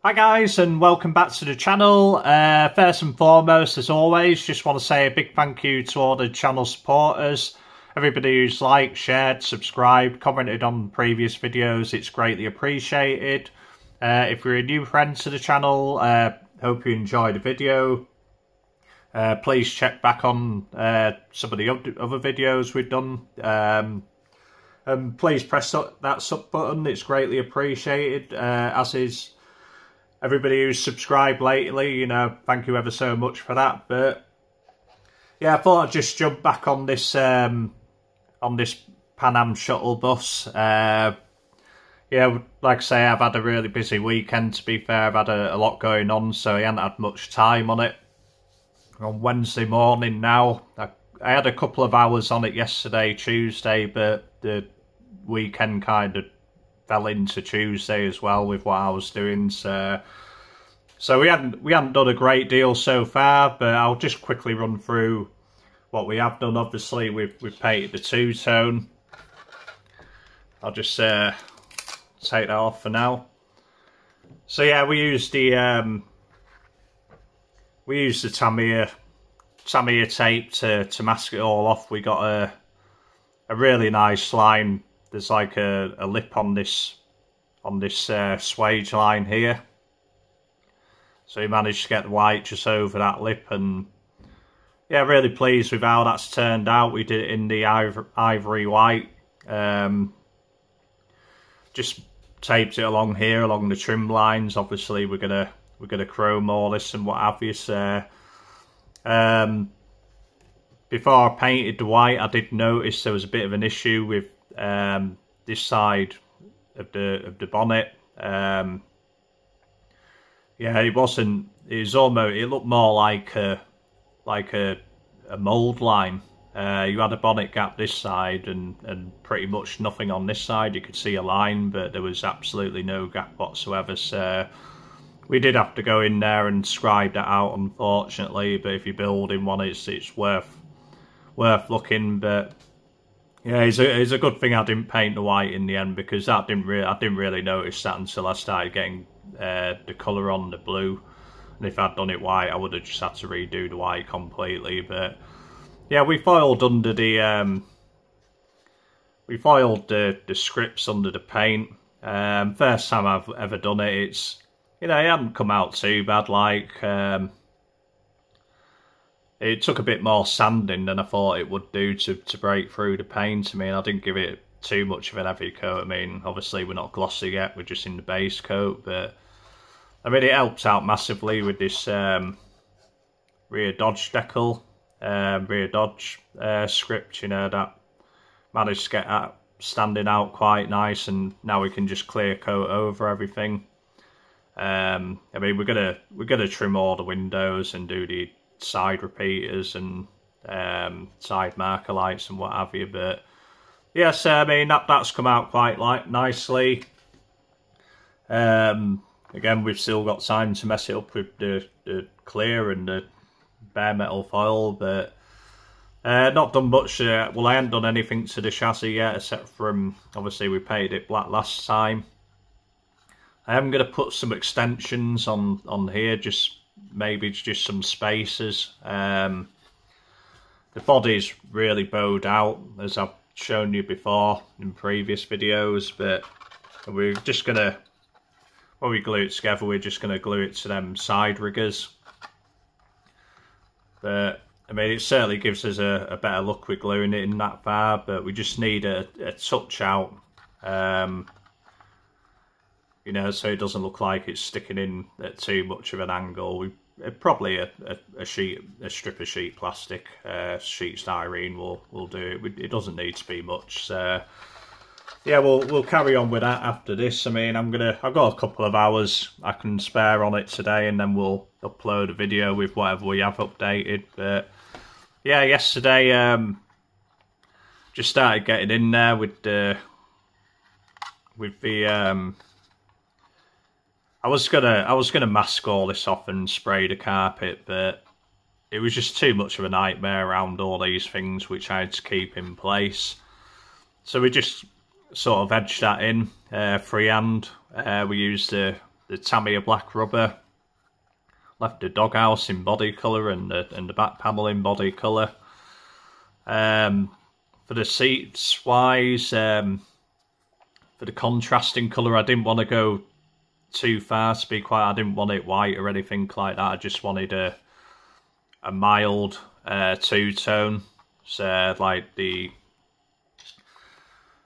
Hi guys, and welcome back to the channel. First and foremost, as always, just want to say a big thank you to all the channel supporters, everybody who's liked, shared, subscribed, commented on previous videos. It's greatly appreciated. If you're a new friend to the channel, hope you enjoyed the video. Please check back on some of the other videos we've done. And please press that sub button, it's greatly appreciated, as is everybody who's subscribed lately. You know, thank you ever so much for that. But yeah, I thought I'd just jump back on this Pan Am shuttle bus. Yeah, like I say, I've had a really busy weekend, to be fair. I've had a lot going on, so I haven't had much time on it. On Wednesday morning now, I had a couple of hours on it yesterday, Tuesday, but the weekend kind of fell into Tuesday as well with what I was doing. So we hadn't done a great deal so far, but I'll just quickly run through what we have done. Obviously, we've painted the two-tone. I'll just take that off for now. So yeah, we used the Tamiya tape to mask it all off. We got a really nice line. There's like a lip on this swage line here, so we managed to get the white just over that lip, and yeah, really pleased with how that's turned out. We did it in the ivory white. Just taped it along here, along the trim lines. Obviously, we're gonna chrome all this and what have you. So before I painted the white, I did notice there was a bit of an issue with this side of the bonnet. Yeah, it wasn't. It was almost. It looked more like a mould line. You had a bonnet gap this side and pretty much nothing on this side. You could see a line, but there was absolutely no gap whatsoever. So we did have to go in there and scribe that out, unfortunately. But if you're building one, it's worth looking. But yeah, it's a good thing I didn't paint the white in the end, because I didn't really notice that until I started getting the colour on the blue. And if I'd done it white, I would have just had to redo the white completely. But yeah, we foiled under the scripts under the paint. First time I've ever done it. It's, you know, it hadn't come out too bad. Like, it took a bit more sanding than I thought it would do to break through the paint. I mean, I didn't give it too much of an heavy coat. I mean, obviously we're not glossy yet, we're just in the base coat, but I mean, it helps out massively with this rear dodge decal, rear dodge script, you know, that managed to get that standing out quite nice, and now we can just clear coat over everything. I mean, we're gonna trim all the windows and do the side repeaters and side marker lights and what have you. But yes, I mean, that's come out quite nicely. Again, we've still got time to mess it up with the clear and the bare metal foil, but not done much. Well, I haven't done anything to the chassis yet, except from, obviously, we painted it black last time. I am going to put some extensions on here, maybe just some spacers. The body's really bowed out, as I've shown you before in previous videos, but we're just going to, when we glue it together, we're just going to glue it to them side riggers. But I mean, it certainly gives us a better look with gluing it in that far, but we just need a touch out, you know, so it doesn't look like it's sticking in at too much of an angle. Probably a strip of sheet plastic, sheet styrene will do it. It doesn't need to be much. So yeah, we'll carry on with that after this. I mean, I've got a couple of hours I can spare on it today, and then we'll upload a video with whatever we have updated. But yeah, yesterday just started getting in there with the I was gonna mask all this off and spray the carpet, but it was just too much of a nightmare around all these things which I had to keep in place. So we just sort of edged that in freehand. We used the Tamiya black rubber. Left the doghouse in body colour and the back panel in body colour. For the seats wise, for the contrasting colour, I didn't want to go too far, to be quite. I didn't want it white or anything like that. I just wanted a mild two-tone. So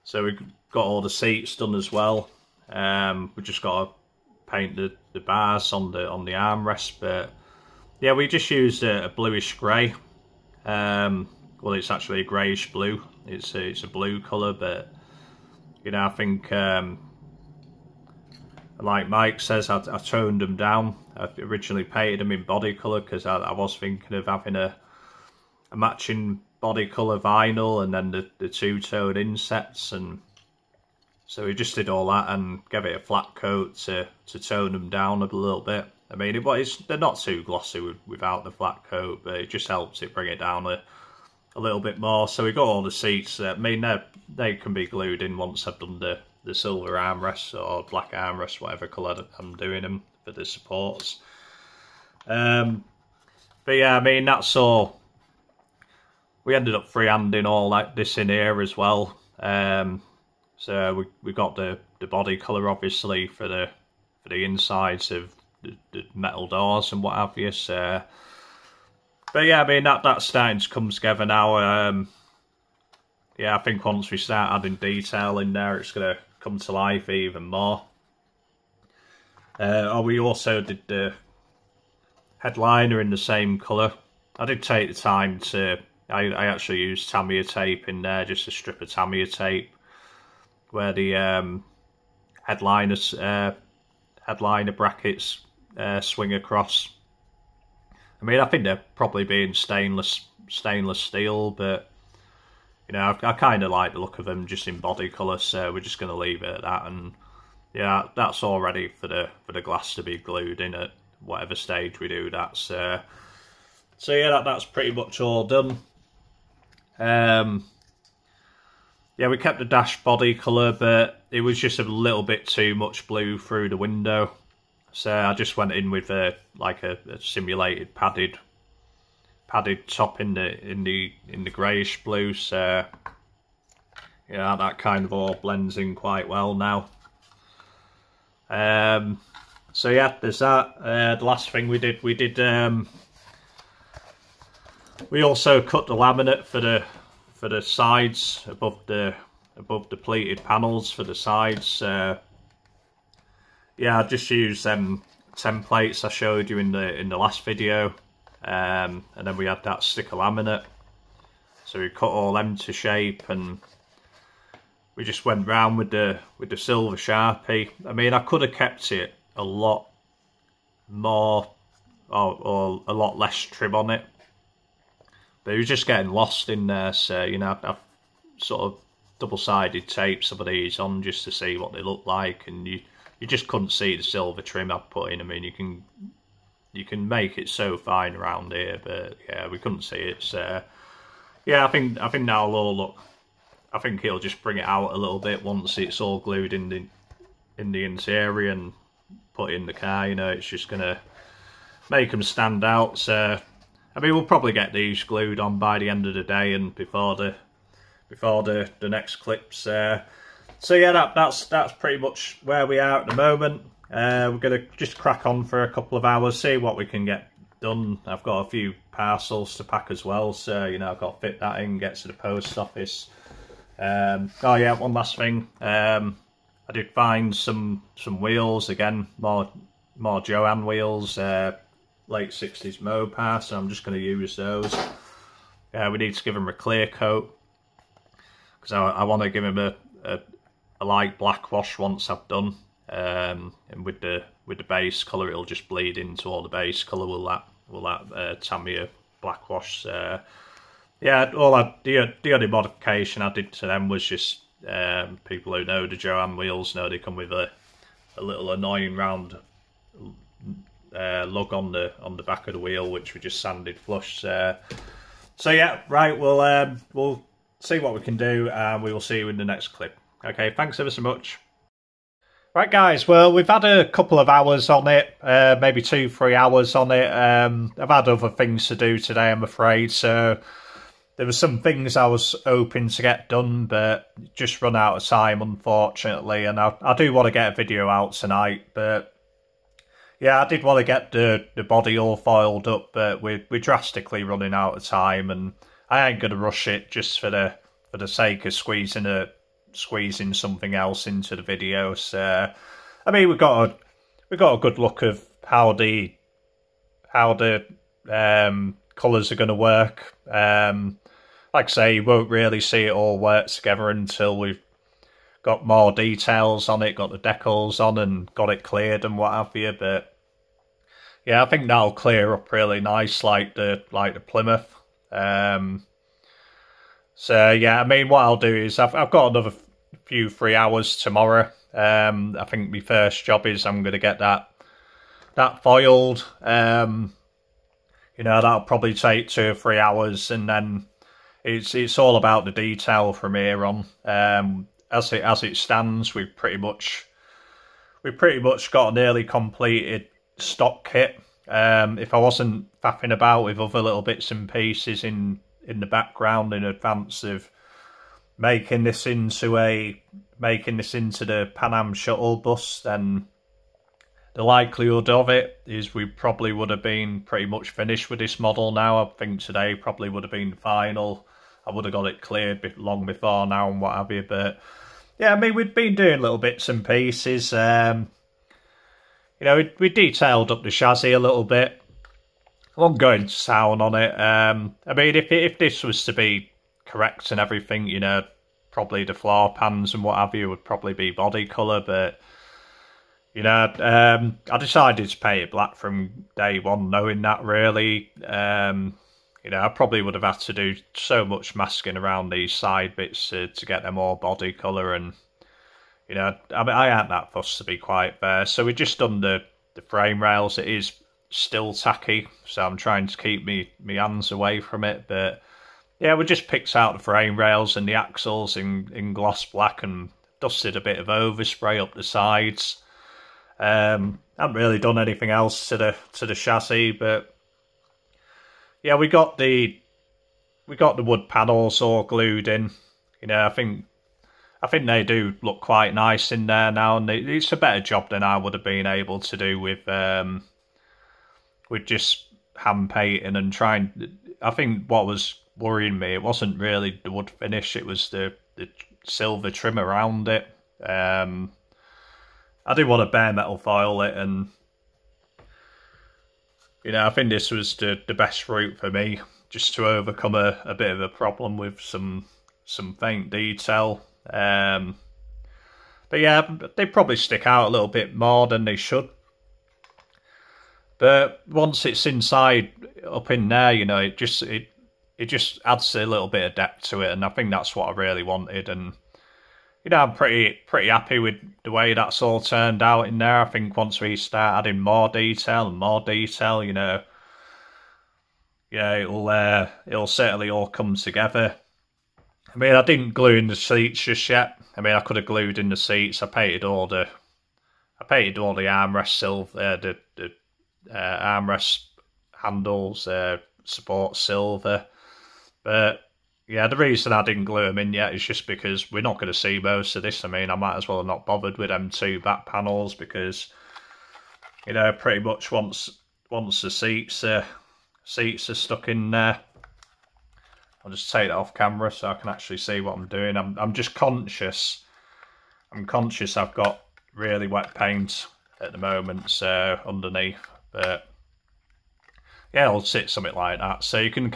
so we got all the seats done as well. We just got to paint the bars on the armrest, but yeah, we just used a bluish grey. Well, it's actually a greyish blue. It's a blue colour, but you know, I think like Mike says, I toned them down. I originally painted them in body colour because I was thinking of having a matching body colour vinyl and then the two-tone insets, and so we just did all that and gave it a flat coat to tone them down a little bit. I mean, they're not too glossy without the flat coat, but it just helps it bring it down a little bit more. So we got all the seats. I mean, they can be glued in once I've done the silver armrests or black armrests, whatever colour I'm doing them for the supports. But yeah, I mean, that's all. We ended up freehanding all this in here as well. So we got the body colour obviously for the insides of the metal doors and what have you. So, but yeah, I mean that's starting to come together now. Yeah, I think once we start adding detail in there, it's going to come to life even more. We also did the headliner in the same colour. I did take the time to. I actually used Tamiya tape in there, just a strip of Tamiya tape, where the headliner brackets swing across. I mean, I think they're probably being stainless steel, but you know, I kind of like the look of them just in body colour, so we're just going to leave it at that. And yeah, that's all ready for the glass to be glued in at whatever stage we do that. So yeah, that's pretty much all done. Yeah, we kept the dash body colour, but it was just a little bit too much blue through the window. So I just went in with a simulated padded top in the greyish blue. So yeah, that kind of all blends in quite well now. So yeah, there's that. The last thing we did we also cut the laminate for the sides above the pleated panels for the sides. Yeah, I just used templates I showed you in the last video, and then we had that sticker laminate. So we cut all them to shape, and we just went round with the silver Sharpie. I mean, I could have kept it a lot more or a lot less trim on it, but it was just getting lost in there. So you know, I've sort of double-sided taped some of these on just to see what they look like, and you just couldn't see the silver trim I've put in. I mean, you can make it so fine around here, but yeah, we couldn't see it. So yeah, I think now it'll all look. I think it'll just bring it out a little bit once it's all glued in the interior and put in the car. You know, it's just gonna make them stand out. So I mean, we'll probably get these glued on by the end of the day and before the next clips. So yeah, that's pretty much where we are at the moment. We're gonna just crack on for a couple of hours, see what we can get done. I've got a few parcels to pack as well, so you know, I've got to fit that in, get to the post office. Oh yeah, one last thing. I did find some wheels again, more Joanne wheels, late 60s Mopar, so I'm just going to use those. We need to give them a clear coat because I want to give them a light black wash once I've done, and with the base colour, it'll just bleed into all the base colour. Will that Tamiya black wash? Yeah, the only modification I did to them was just people who know the Joanne wheels know they come with a little annoying round lug on the back of the wheel, which we just sanded flush. So yeah, right, we'll see what we can do, and we will see you in the next clip. Okay, thanks ever so much. Right, guys, well, we've had a couple of hours on it, maybe 2-3 hours on it. I've had other things to do today, I'm afraid, so there were some things I was hoping to get done, but just run out of time, unfortunately, and I do want to get a video out tonight, but yeah, I did want to get the body all foiled up, but we're drastically running out of time, and I ain't going to rush it just for the sake of squeezing something else into the video. So I mean, we got a good look of how the colours are going to work. Like I say, you won't really see it all work together until we've got more details on it, got the decals on and got it cleared and what have you. But yeah, I think that'll clear up really nice, like the Plymouth. So yeah, I mean, what I'll do is I've got another few 3 hours tomorrow. I think my first job is I'm going to get that foiled. You know, that'll probably take 2 or 3 hours, and then it's all about the detail from here on. As it stands, we've pretty much got a nearly completed stock kit. If I wasn't faffing about with other little bits and pieces in the background in advance of making this into the Pan Am Shuttle bus, then the likelihood of it is we probably would have been pretty much finished with this model now. I think today probably would have been final. I would have got it cleared long before now and what have you. But yeah, I mean, we've been doing little bits and pieces. You know, we detailed up the chassis a little bit. I won't go into town on it. I mean, if this was to be correct and everything, you know, probably the floor pans and what have you would probably be body colour. But you know, I decided to paint it black from day one, knowing that really. You know, I probably would have had to do so much masking around these side bits to get them all body colour, and you know, I mean, I ain't that fussed, to be quite fair. So we just done the frame rails. It is still tacky, so I'm trying to keep me hands away from it. But yeah, we just picked out the frame rails and the axles in gloss black and dusted a bit of overspray up the sides. Haven't really done anything else to the chassis, but yeah, we got the wood panels all glued in. You know, I think they do look quite nice in there now, and it's a better job than I would have been able to do with just hand painting and trying. I think what was worrying me, it wasn't really the wood finish, it was the silver trim around it. I did want to bare metal foil it, and you know, I think this was the best route for me, just to overcome a bit of a problem with some faint detail. But yeah, they probably stick out a little bit more than they should. But once it's inside up in there, you know, it just adds a little bit of depth to it, and I think that's what I really wanted. And you know, I'm pretty happy with the way that's all turned out in there. I think once we start adding more detail, you know, yeah, it'll certainly all come together. I mean, I didn't glue in the seats just yet. I mean, I could have glued in the seats. I painted all the armrest silver, the armrest handles, support silver. But yeah, the reason I didn't glue them in yet is just because we're not going to see most of this. I mean, I might as well have not bothered with them 2 back panels, because you know, pretty much once the seats are stuck in there. I'll just take that off camera so I can actually see what I'm doing. I'm just conscious. I'm conscious I've got really wet paint at the moment, so underneath. But yeah, it'll sit something like that, so you can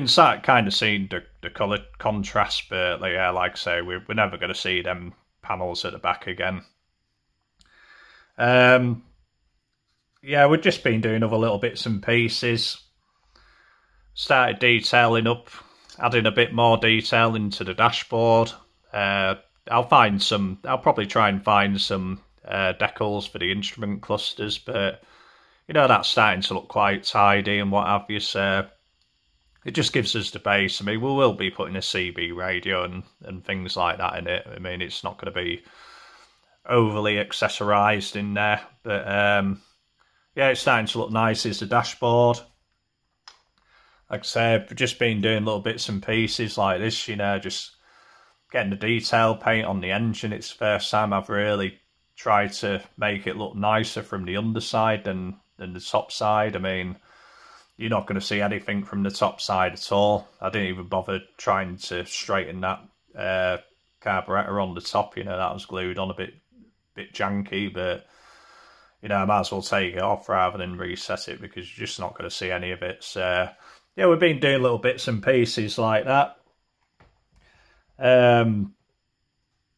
start kind of seeing the colour contrast. But yeah, like I say, we're never going to see them panels at the back again. Yeah, we've just been doing other little bits and pieces. Started detailing up, adding a bit more detail into the dashboard. I'll probably try and find some decals for the instrument clusters, but you know, that's starting to look quite tidy and what have you, so it just gives us the base. I mean, we will be putting a CB radio and things like that in it. I mean, it's not going to be overly accessorized in there. But yeah, it's starting to look nice. Is the dashboard. Like I say, I've just been doing little bits and pieces like this, you know, just getting the detail paint on the engine. It's the first time I've really tried to make it look nicer from the underside than the top side. I mean, you're not going to see anything from the top side at all. I didn't even bother trying to straighten that carburetor on the top, you know, that was glued on a bit janky, but you know, I might as well take it off rather than reset it because you're just not going to see any of it. So yeah, we've been doing little bits and pieces like that.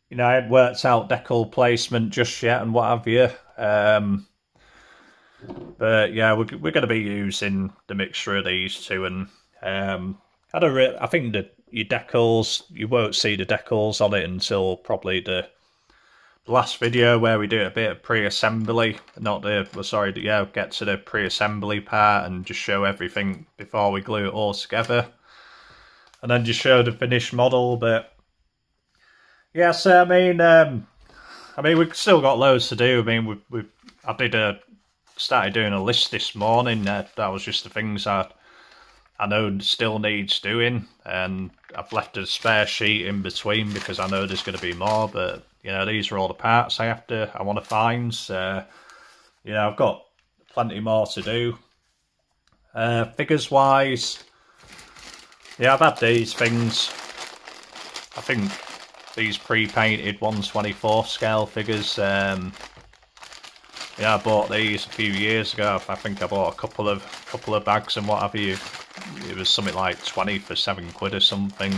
You know, I hadn't worked out decal placement just yet and what have you. But yeah, we're going to be using the mixture of these two, and I think that your decals, you won't see the decals on it until probably the last video where we do a bit of pre-assembly. Get to the pre-assembly part and just show everything before we glue it all together, and then just show the finished model. But yeah, so I mean we've still got loads to do. I mean, I started doing a list this morning. That was just the things I know still needs doing, and I've left a spare sheet in between because I know there's going to be more. But you know, these are all the parts I want to find. So you know, I've got plenty more to do. Figures wise, yeah, I've had these things. I think these pre-painted 1/24 scale figures. Yeah, I bought these a few years ago. I think I bought a couple of bags and what have you. It was something like 20 for £7 or something.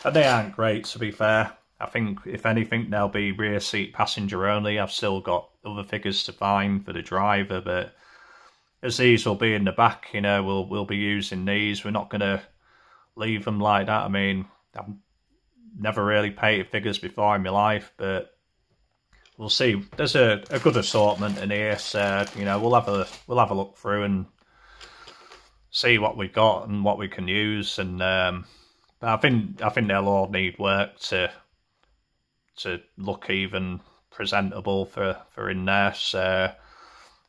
And they aren't great, to be fair. I think if anything, they'll be rear seat passenger only. I've still got other figures to find for the driver, but as these will be in the back, you know, we'll be using these. We're not going to leave them like that. I mean, I've never really painted figures before in my life, but we'll see. There's a good assortment in here, so you know, we'll have a look through and see what we've got and what we can use. And but I think they'll all need work to look even presentable for in there. So,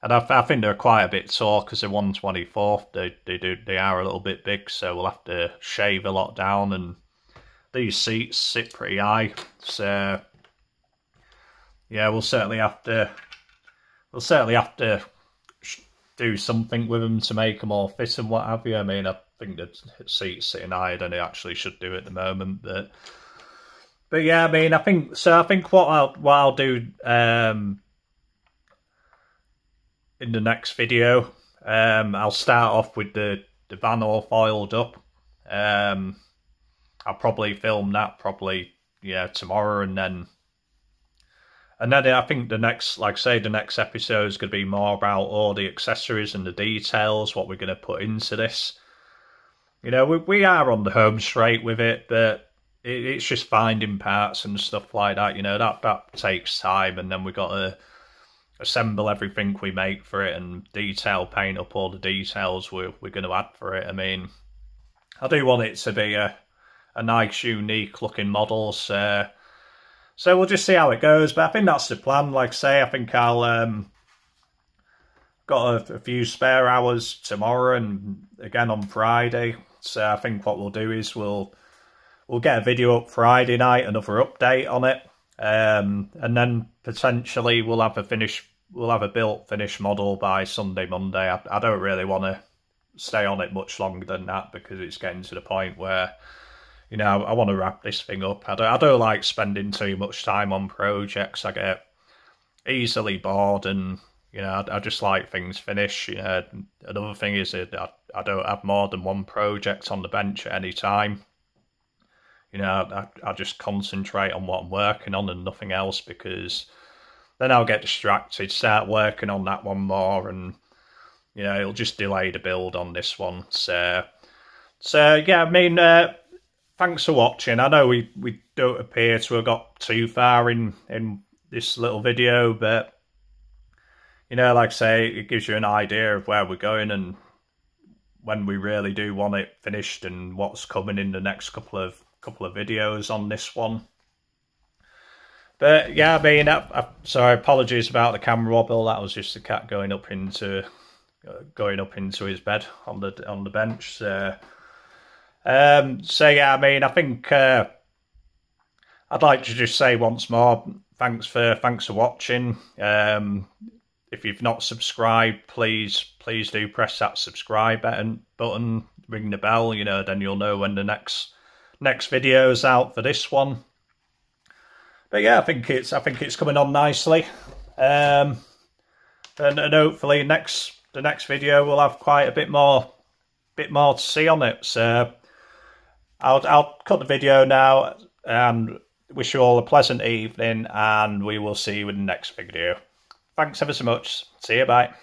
and I think they're quite a bit tall because they're 1/24. They are a little bit big, so we'll have to shave a lot down. And these seats sit pretty high, so yeah, we'll certainly have to do something with them to make them all fit and what have you. I mean, I think the seat's sitting higher than it actually should do at the moment, but yeah, I mean, I think what I'll do in the next video, I'll start off with the van all foiled up. I'll probably film that tomorrow, and then I think the next episode is going to be more about all the accessories and the details, what we're going to put into this. You know, we are on the home straight with it, but it's just finding parts and stuff like that. You know, that takes time, and then we've got to assemble everything we make for it and detail paint up all the details we're going to add for it. I mean, I do want it to be a nice, unique looking model, so we'll just see how it goes. But I think that's the plan. Like I say, I think I'll got a few spare hours tomorrow and again on Friday. So I think what we'll do is we'll get a video up Friday night, another update on it, and then potentially we'll have a built finished model by Sunday, Monday. I don't really want to stay on it much longer than that because it's getting to the point where, you know, I want to wrap this thing up. I don't like spending too much time on projects. I get easily bored, and you know, I just like things finished. You know, another thing is that I don't have more than one project on the bench at any time. You know, I just concentrate on what I'm working on and nothing else, because then I'll get distracted, start working on that one more, and you know, it'll just delay the build on this one. So yeah, I mean, thanks for watching. I know we don't appear to have got too far in this little video, but you know, like I say, it gives you an idea of where we're going and when we really do want it finished and what's coming in the next couple of videos on this one. But yeah, I mean, sorry, apologies about the camera wobble. That was just the cat going up into his bed on the bench. So yeah, I mean, I think I'd like to just say once more, thanks for watching. If you've not subscribed, please do press that subscribe button, ring the bell. You know, then you'll know when the next video's out for this one. But yeah, I think it's coming on nicely, and hopefully the next video will have quite a bit more to see on it. So I'll cut the video now and wish you all a pleasant evening, and we will see you in the next video. Thanks ever so much. See you, bye.